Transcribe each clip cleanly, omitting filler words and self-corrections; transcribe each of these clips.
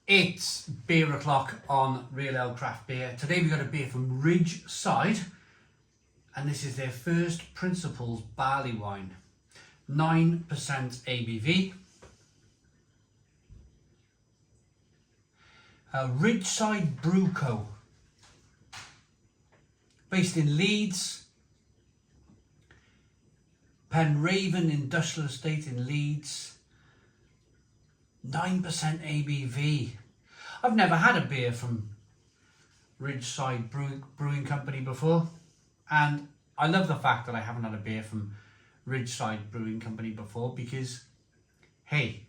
It's beer o'clock on Real Ale Craft Beer. Today we got a beer from RidgeSide, and this is their first Principles Barleywine. 9% ABV. RidgeSide Brew Co. Based in Leeds. Penraven Industrial Estate in Leeds. 9% ABV. I've never had a beer from RidgeSide Brewing Company before, and I love the fact that I haven't had a beer from RidgeSide Brewing Company before because, hey,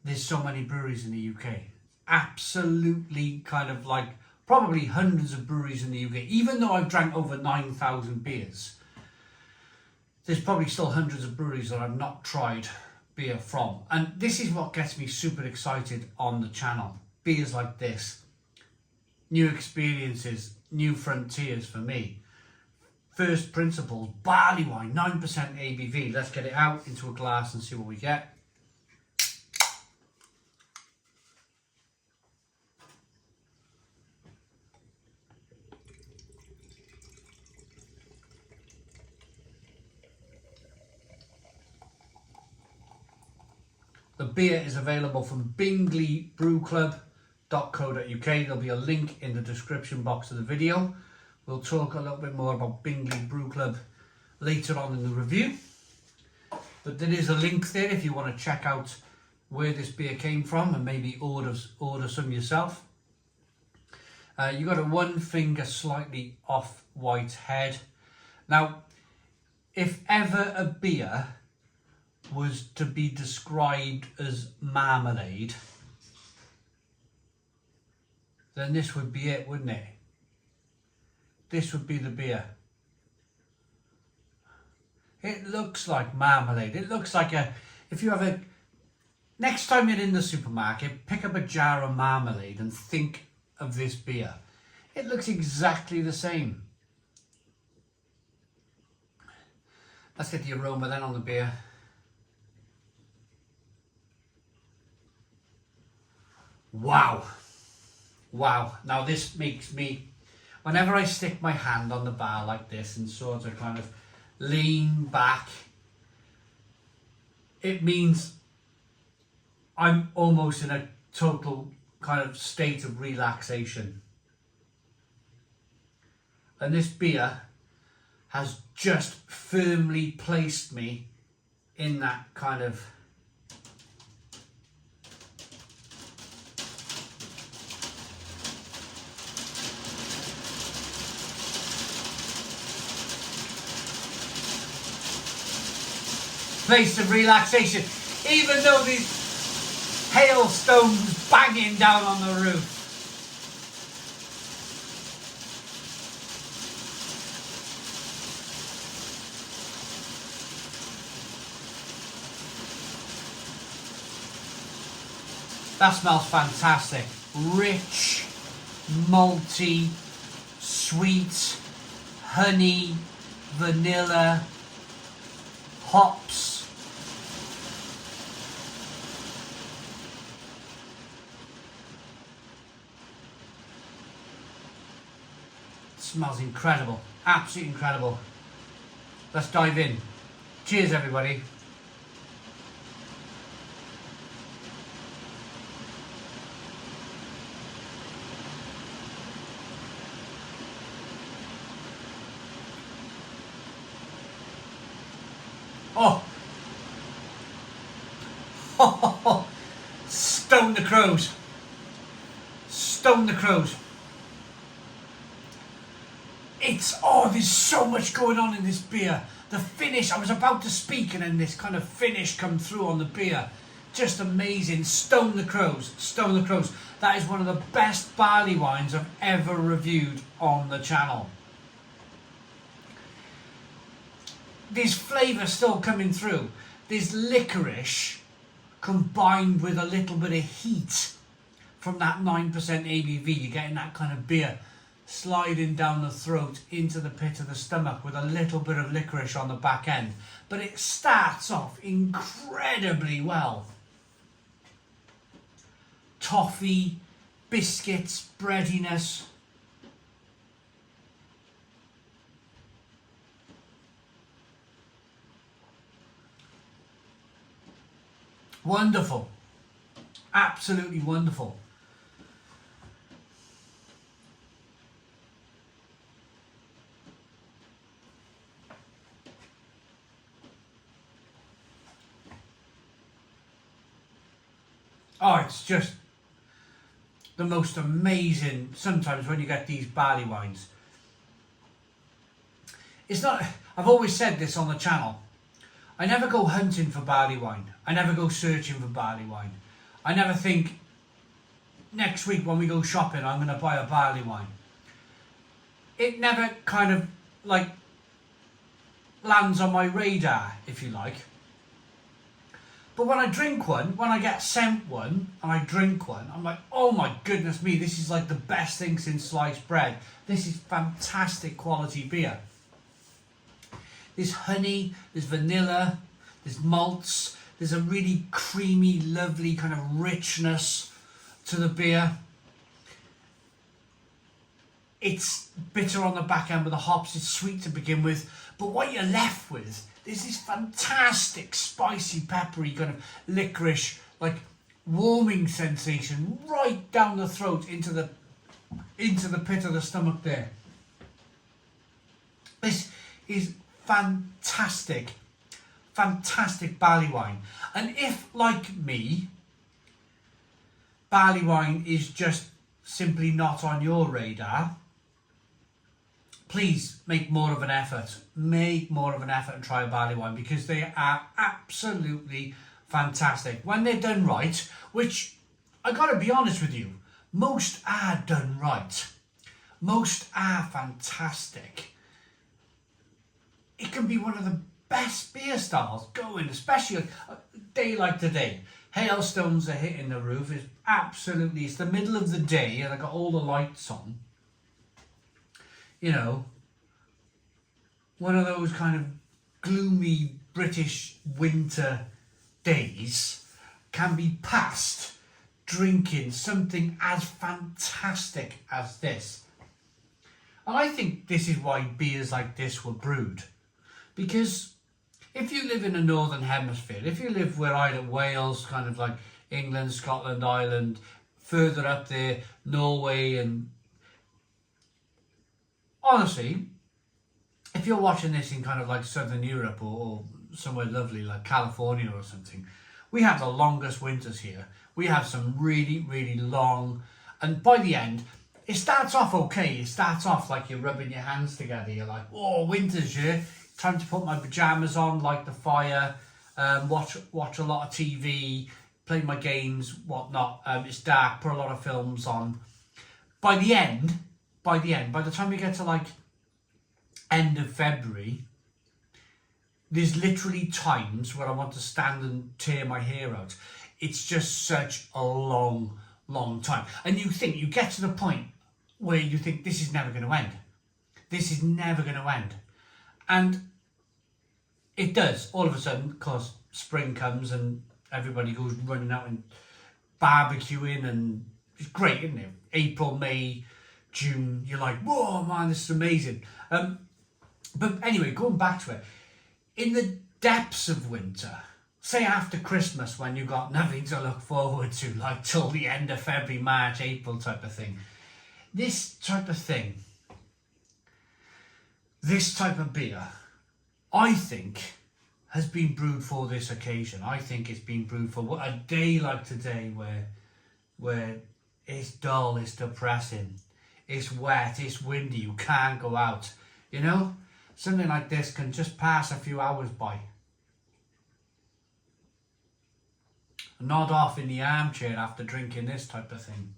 there's so many breweries in the UK. Absolutely kind of like probably hundreds of breweries in the UK. Even though I've drank over 9,000 beers, there's probably still hundreds of breweries that I've not tried beer from. And this is what gets me super excited on the channel. Beers like this. New experiences, new frontiers for me. First Principles, Barleywine, 9% ABV. Let's get it out into a glass and see what we get. The beer is available from bingleybrewclub.co.uk. There'll be a link in the description box of the video. We'll talk a little bit more about Bingley Brew Club later on in the review. But there is a link there if you want to check out where this beer came from and maybe order some yourself. You got a one finger slightly off white head. Now, if ever a beer was to be described as marmalade, then this would be it, wouldn't it? This would be the beer. It looks like marmalade. It looks like if you have a, next time you're in the supermarket, pick up a jar of marmalade and think of this beer. It looks exactly the same. Let's get the aroma then on the beer. Wow. Wow. Now this makes me, whenever I stick my hand on the bar like this and sort of kind of lean back, it means I'm almost in a total kind of state of relaxation. And this beer has just firmly placed me in that kind of place of relaxation, even though these hailstones banging down on the roof. That smells fantastic. Rich, malty, sweet, honey, vanilla, hops. Smells incredible, absolutely incredible. Let's dive in. Cheers, everybody. Oh, stone the crows. Stone the crows. There's so much going on in this beer. The finish, I was about to speak and then this kind of finish come through on the beer. Just amazing. Stone the crows. Stone the crows. That is one of the best barley wines I've ever reviewed on the channel. There's flavour still coming through. There's licorice combined with a little bit of heat from that 9% ABV. You're getting that kind of beer sliding down the throat into the pit of the stomach with a little bit of licorice on the back end. But it starts off incredibly well. toffee, biscuits, breadiness. Wonderful. Absolutely wonderful. Oh, it's just the most amazing. Sometimes when you get these barley wines, it's not, I've always said this on the channel, I never go hunting for barley wine. I never go searching for barley wine. I never think, next week when we go shopping, I'm going to buy a barley wine. It never kind of like lands on my radar, if you like. But when I drink one, when I get sent one and I drink one, I'm like, oh my goodness me, this is like the best thing since sliced bread. This is fantastic quality beer. There's honey, there's vanilla, there's malts, there's a really creamy, lovely kind of richness to the beer. It's bitter on the back end with the hops, it's sweet to begin with, but what you're left with is this fantastic, spicy, peppery, kind of licorice, like warming sensation right down the throat into the pit of the stomach there. This is fantastic, fantastic barley wine. And if, like me, barley wine is just simply not on your radar, please make more of an effort. Make more of an effort and try a barley wine, because they are absolutely fantastic. When they're done right, which I gotta be honest with you, most are done right. Most are fantastic. It can be one of the best beer styles going, especially a day like today. Hailstones are hitting the roof. It's absolutely, it's the middle of the day and I got all the lights on. You know, one of those kind of gloomy British winter days can be passed drinking something as fantastic as this. And I think this is why beers like this were brewed. Because if you live in the Northern Hemisphere, if you live where I live, Wales, kind of like England, Scotland, Ireland, further up there, Norway, and honestly, if you're watching this in kind of like Southern Europe or somewhere lovely like California or something, we have the longest winters here. We have some really, really long, and by the end, it starts off okay. It starts off like you're rubbing your hands together. You're like, oh, winter's here. Time to put my pajamas on, light the fire, watch a lot of TV, play my games, whatnot. It's dark, put a lot of films on. By the time we get to like end of February, there's literally times where I want to stand and tear my hair out. It's just such a long, long time. And you get to the point where you think this is never going to end. This is never going to end. And it does. All of a sudden, of course, spring comes and everybody goes running out and barbecuing, and it's great, isn't it? April, May, June, you're like, whoa, man, this is amazing. But anyway, going back to it, in the depths of winter, say after Christmas when you got nothing to look forward to, like till the end of February, March, April type of thing, this type of beer, I think, has been brewed for this occasion. I think it's been brewed for a day like today where it's dull, it's depressing, it's wet, it's windy, you can't go out. You know, something like this can just pass a few hours by. Nod off in the armchair after drinking this type of thing.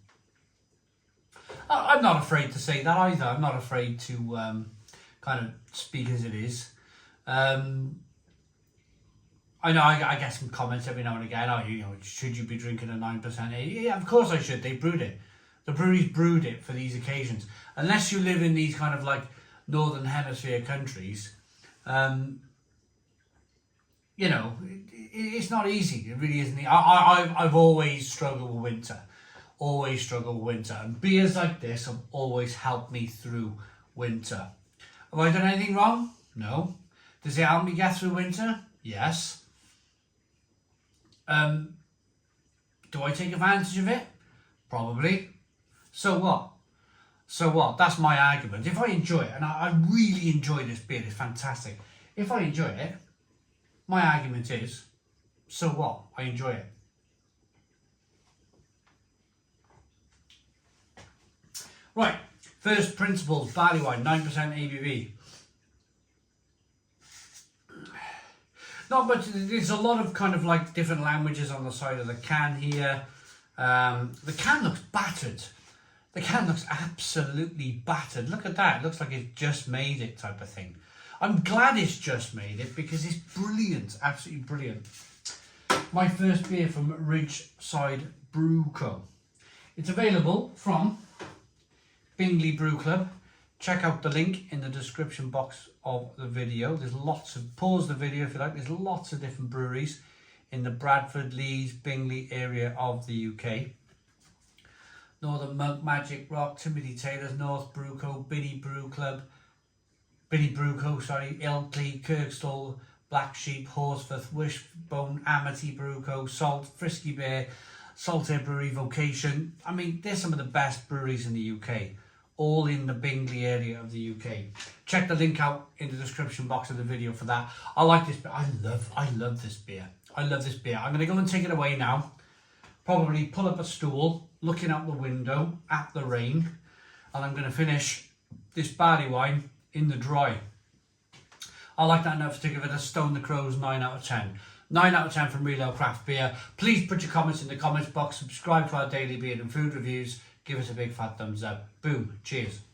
I'm not afraid to say that either. I'm not afraid to kind of speak as it is. I know I get some comments every now and again. Oh, you know, should you be drinking a 9%? Yeah, of course I should. They brewed it. The breweries brewed it for these occasions. Unless you live in these kind of like Northern Hemisphere countries, you know, it's not easy. It really isn't. I've always struggled with winter. always struggle with winter. And beers like this have always helped me through winter. Have I done anything wrong? No. Does it help me get through winter? Yes. Do I take advantage of it? Probably. So what? So what? That's my argument. If I enjoy it, and I really enjoy this beer, it's fantastic. If I enjoy it, my argument is, so what? I enjoy it. Right, first principles, Barleywine, 9% ABV. Not much, there's a lot of kind of like different languages on the side of the can here. The can looks battered. The can looks absolutely battered. Look at that, it looks like it's just made it type of thing. I'm glad it's just made it because it's brilliant, absolutely brilliant. My first beer from RidgeSide Brew Co. It's available from Bingley Brew Club. Check out the link in the description box of the video. There's lots of, pause the video if you like, there's lots of different breweries in the Bradford, Leeds, Bingley area of the UK. Northern Monk, Magic Rock, Timothy Taylor's, North Brew Co, Billy Brew Co, Ilkley, Kirkstall, Black Sheep, Horsforth, Wishbone, Amity Brew Co, Salt, Frisky Bear, Saltair Brewery, Vocation. I mean, there's some of the best breweries in the UK, all in the Bingley area of the UK. Check the link out in the description box of the video for that. I like this beer. I love this beer. I love this beer. I'm going to go and take it away now. Probably pull up a stool, looking out the window at the rain, and I'm going to finish this Barleywine in the dry. I like that enough to give it a Stone the Crows 9 out of 10. 9 out of 10 from Real Ale Craft Beer. Please put your comments in the comments box. Subscribe to our daily beer and food reviews. Give us a big fat thumbs up. Boom. Cheers.